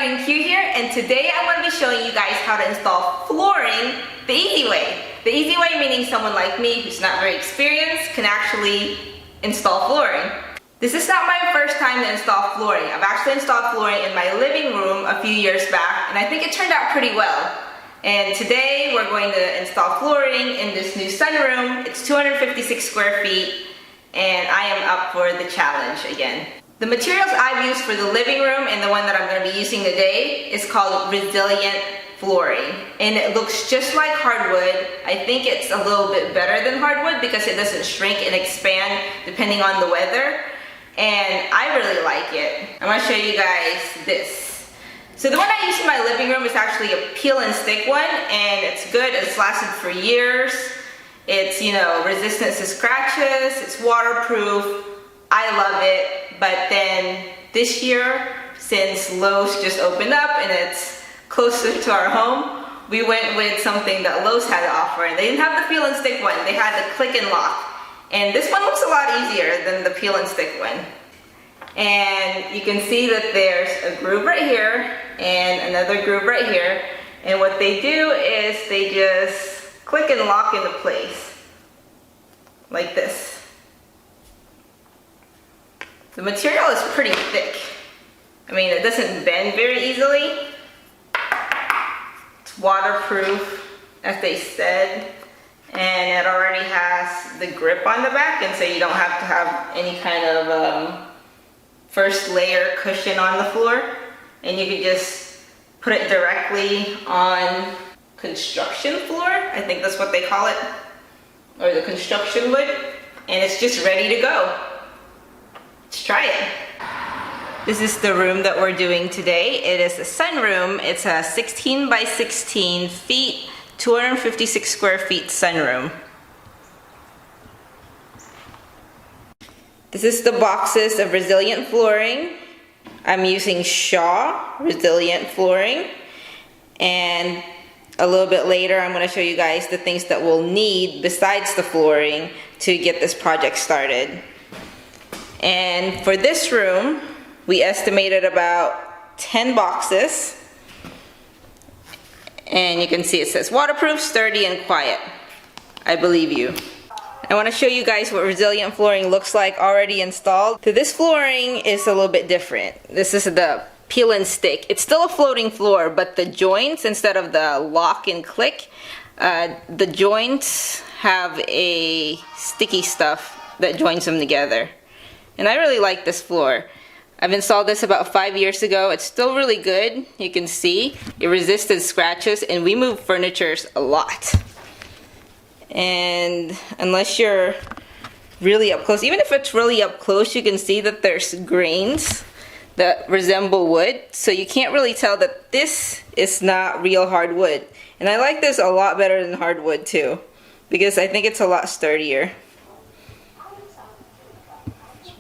CyreneQ here, and today I'm going to be showing you guys how to install flooring the easy way. The easy way meaning someone like me who's not very experienced can actually install flooring. This is not my first time to install flooring. I've actually installed flooring in my living room a few years back, and I think it turned out pretty well. And today we're going to install flooring in this new sunroom. It's 256 square feet, and I am up for the challenge again. The materials I've used for the living room and the one that I'm going to be using today is called resilient flooring. And it looks just like hardwood. I think it's a little bit better than hardwood because it doesn't shrink and expand depending on the weather. And I really like it. I'm going to show you guys this. So the one I use in my living room is actually a peel and stick one, and it's good. It's lasted for years. It's, resistant to scratches. It's waterproof. I love it. But then this year, since Lowe's just opened up and it's closer to our home, we went with something that Lowe's had to offer. And they didn't have the peel and stick one. They had the click and lock. And this one looks a lot easier than the peel and stick one. And you can see that there's a groove right here and another groove right here. And what they do is they just click and lock into place like this. The material is pretty thick. I mean, it doesn't bend very easily. It's waterproof, as they said. And it already has the grip on the back, and so you don't have to have any kind of first layer cushion on the floor. And you can just put it directly on construction floor. I think that's what they call it. Or the construction wood. And it's just ready to go. Let's try it. This is the room that we're doing today. It is a sunroom. It's a 16 by 16 feet, 256 square feet sunroom. This is the boxes of resilient flooring. I'm using Shaw resilient flooring. And a little bit later, I'm going to show you guys the things that we'll need besides the flooring to get this project started. And for this room, we estimated about 10 boxes. And you can see it says waterproof, sturdy, and quiet. I believe you. I want to show you guys what resilient flooring looks like already installed. So this flooring is a little bit different. This is the peel and stick. It's still a floating floor, but the joints, instead of the lock and click, the joints have a sticky stuff that joins them together. And I really like this floor. I've installed this about 5 years ago. It's still really good. You can see it resisted scratches, and we move furniture a lot. And unless you're really up close, even if it's really up close, you can see that there's grains that resemble wood. So you can't really tell that this is not real hardwood. And I like this a lot better than hardwood too, because I think it's a lot sturdier.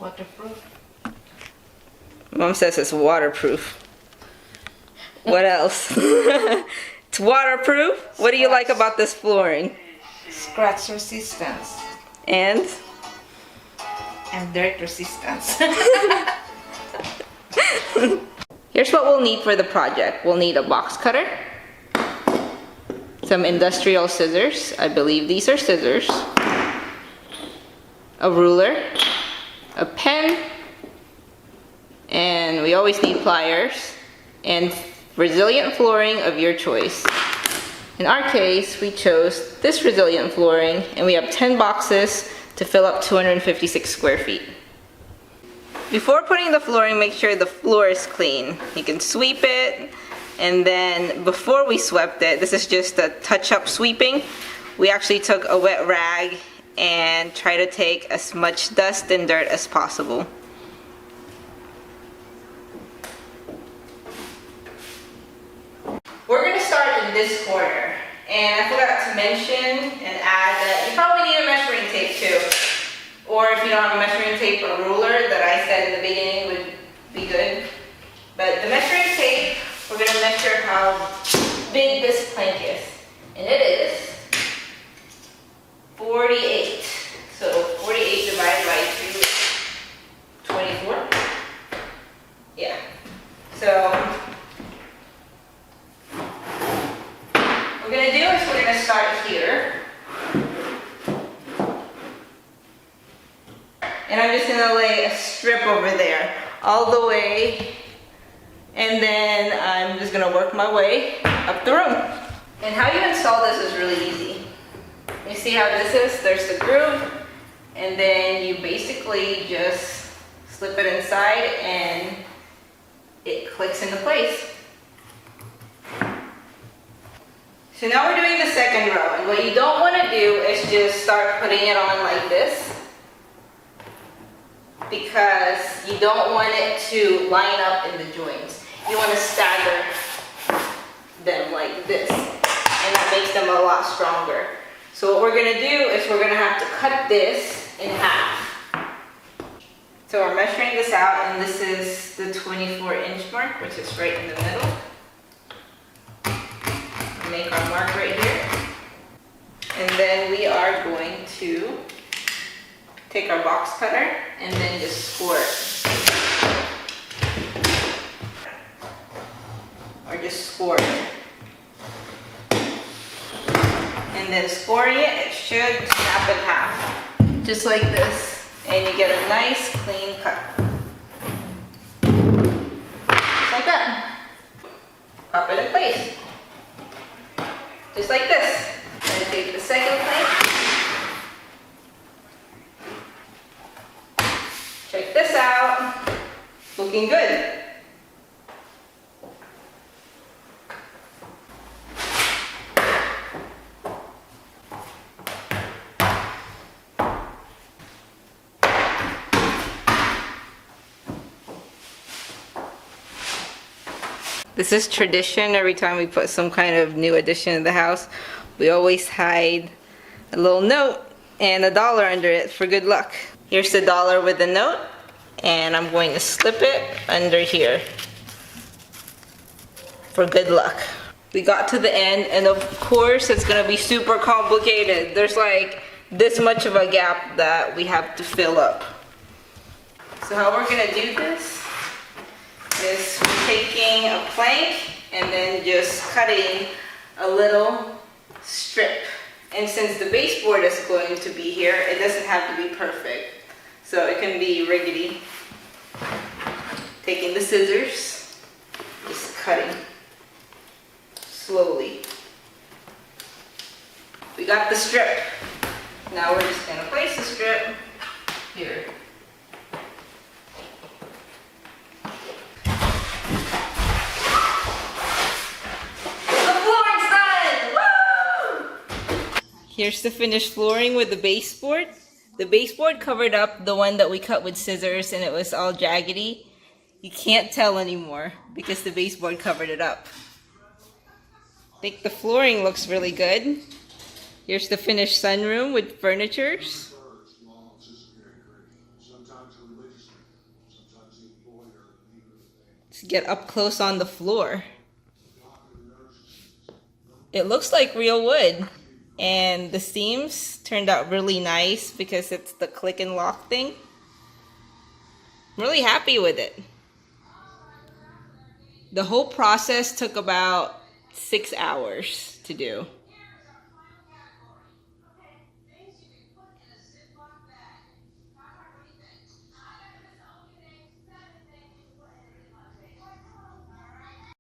Waterproof. Mom says it's waterproof. What else? It's waterproof. What do you like about this flooring? Scratch resistance. And dirt resistance. Here's what we'll need for the project. We'll need a box cutter, some industrial scissors. I believe these are scissors. A ruler. A pen, and we always need pliers, and resilient flooring of your choice. In our case, we chose this resilient flooring, and we have 10 boxes to fill up 256 square feet. Before putting the flooring, make sure the floor is clean. You can sweep it, and then before we swept it, this is just a touch-up sweeping, we actually took a wet rag and try to take as much dust and dirt as possible. We're going to start in this corner, and I forgot to mention and add that you probably need a measuring tape too, or if you don't have a measuring tape, a ruler that I said in the beginning would be good. But the measuring tape, we're going to measure how big this plank is, and it is 48. So 48 divided by 2, 24. Yeah. So there, all the way. And then I'm just gonna work my way up the room. And how you install this is really easy. You see how this is? There's the groove, and then you basically just slip it inside and it clicks into place. So now we're doing the second row, and what you don't want to do is just start putting it on like this, because you don't want it to line up in the joints. You want to stagger them like this, and that makes them a lot stronger. So what we're going to do is we're going to have to cut this in half. So we're measuring this out, and this is the 24-inch mark, which is right in the middle. Make our mark right here. And then we are going to take our box cutter and then just score it. Or just score it. And then scoring it, it should snap in half. Just like this. And you get a nice clean cut. Just like that. Pop it in place. Just like this. Then take the second plate. Check this out. Looking good. This is tradition. Every time we put some kind of new addition in the house, we always hide a little note and $1 under it for good luck. Here's the $1 with the note, and I'm going to slip it under here for good luck. We got to the end, and of course it's gonna be super complicated. There's like this much of a gap that we have to fill up. So how we're gonna do this is taking a plank and then just cutting a little strip. And since the baseboard is going to be here, it doesn't have to be perfect. So it can be rickety. Taking the scissors, just cutting slowly. We got the strip. Now we're just gonna place the strip here. Here's the finished flooring with the baseboard. The baseboard covered up the one that we cut with scissors, and it was all jaggedy. You can't tell anymore because the baseboard covered it up. I think the flooring looks really good. Here's the finished sunroom with furnitures. Let's get up close on the floor. It looks like real wood. And the seams turned out really nice because it's the click and lock thing. I'm really happy with it. The whole process took about 6 hours to do.